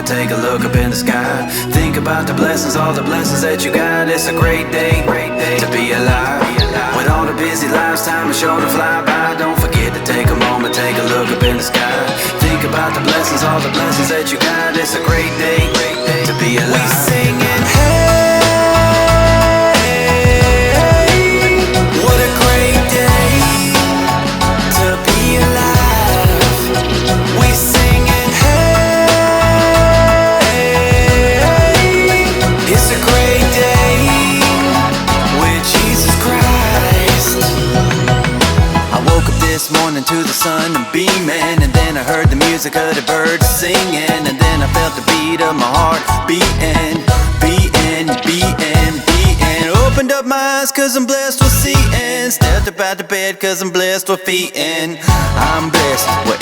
take a look up in the sky. Think about the blessings, all the blessings that you got. It's a great day to be alive. With all the busy lives, time is sure to fly by. Don't forget to take a moment, take a look up in the sky. Think about the blessings, all the blessings that you got. It's a great day to be alive. We singing, hey, what a great day to be alive. We singing, hey, it's a great day with Jesus Christ. I woke up this morning to the sun and beaming, and then I heard the music of the birds singing, and then I felt the beat of my heart beating. Opened up my eyes cause I'm blessed with seeing. Stepped up out the bed cause I'm blessed with feeding. I'm blessed with